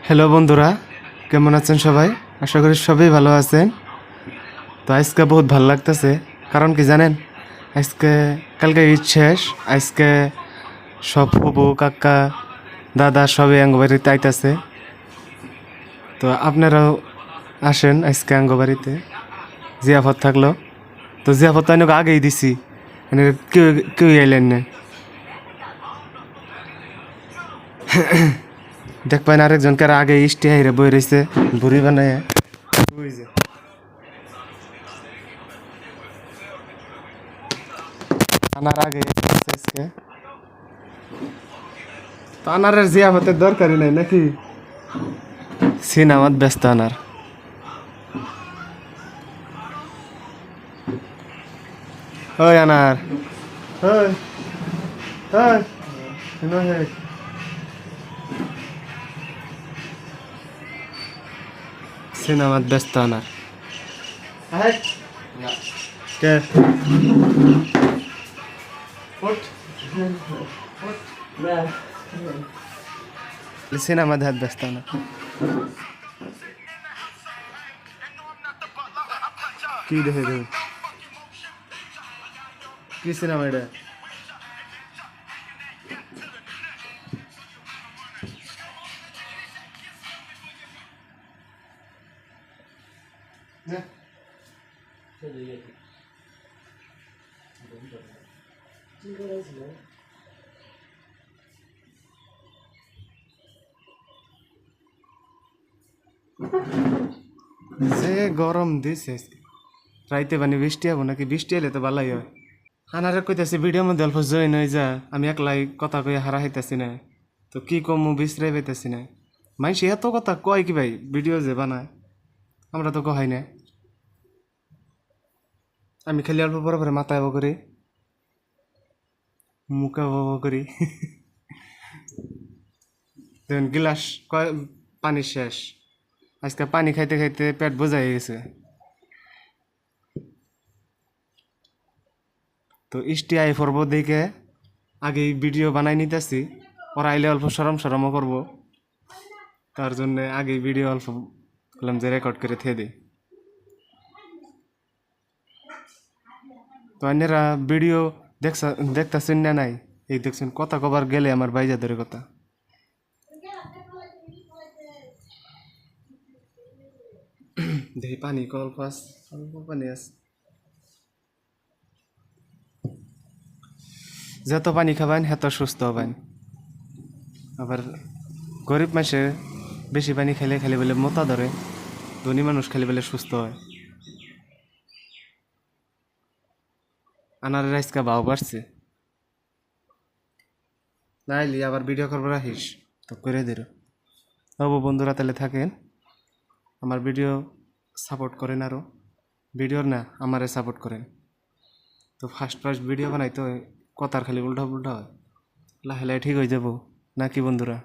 Hello বন্ধুরা, কেমন আছেন সবাই? আশা করি সবাই ভালো আছেন। তো আজকে বহুত ভালো লাগতেছে, কারণ কি জানেন, আজকে কালকে ঈদ শেষ। আজকে সব ফুবু কাকা দাদা সবই আঙ্গবাড়িতে আইতাছে। তো আপনারাও আসেন আজকে আঙ্গবাড়িতে, জিয়াফত থাকলো। তো জিয়াফত তো আগেই দিছি, মানে কেউ কেউ এলেন না। দেখবেন আরেকজনকে আগে ইস্টি হাইরে বই রয়েছে বুড়ি বানায়। আনার আগে আজকে তো আনারের জিয়াফতের দরকারই নাই নাকি? সিনেমাত ব্যস্ত আনার। ওই আনার, ওই ওই সিনেমাত ব্যস্ত আনার। কে সিনেমা দেখাত ব্যস্ত না। কি দেখে দেবে? কি সিনেমা এটা? যে গরম দিছে রাইতে বানি বৃষ্টি হবো নাকি? বৃষ্টি এলে তো ভালোই হয়। আনারে কইতাছি ভিডিওর মধ্যে অল্প জয়েন হয়ে যা, আমি একলাই কথা কই হারা হইতাছি না। তো কি কমু বিশ্রাই পাইতাছি না। মাইসি এত কথা কয় কি ভাই ভিডিও যে বানায়, আমরা তো কহাই না। আমি খালি অল্প পরে পরে মাথায় হবো করি, মুখে হবো করি। দেখুন গিলাস কয় পানি শেষ। আজকে পানি খাইতে খাইতে পেট বোঝা হয়ে গেছে। তো ইষ্টি আই পড়বো দেখে আগে ভিডিও বানাই নিতেছি, ওরা আইলে অল্প সরম সরমও করবো, তার জন্য আগে ভিডিও অল্প বললাম যে রেকর্ড করে থে দিই। তো অন্যরা ভিডিও দেখতেছেন না নাই? এই দেখছেন কথা কবার গেলে আমার বাইজা ধরে কথা। দেখি পানি অল্প আস, অল্প পানি আস। যত পানি খাবেন হেত সুস্থ হবেন। আবার গরিব মানুষে বেশি পানি খেলে খালি বলে মোটা ধরে, ধনী মানুষ খালি বলে সুস্থ হয়। আনারের আজকে ভাও বাড়ছে। নাইলি আবার ভিডিও করবো রাখিস তো করে দিল। তবু বন্ধুরা তাহলে থাকেন, আমার ভিডিও সাপোর্ট করেন, আরও ভিডিওর না আমারে সাপোর্ট করেন। তো ফার্স্ট ফার্স্ট ভিডিও বানাই তো কথার খালি উল্টা পুল্টা হয়, লাহে লাহে ঠিক হয়ে যাবো নাকি বন্ধুরা?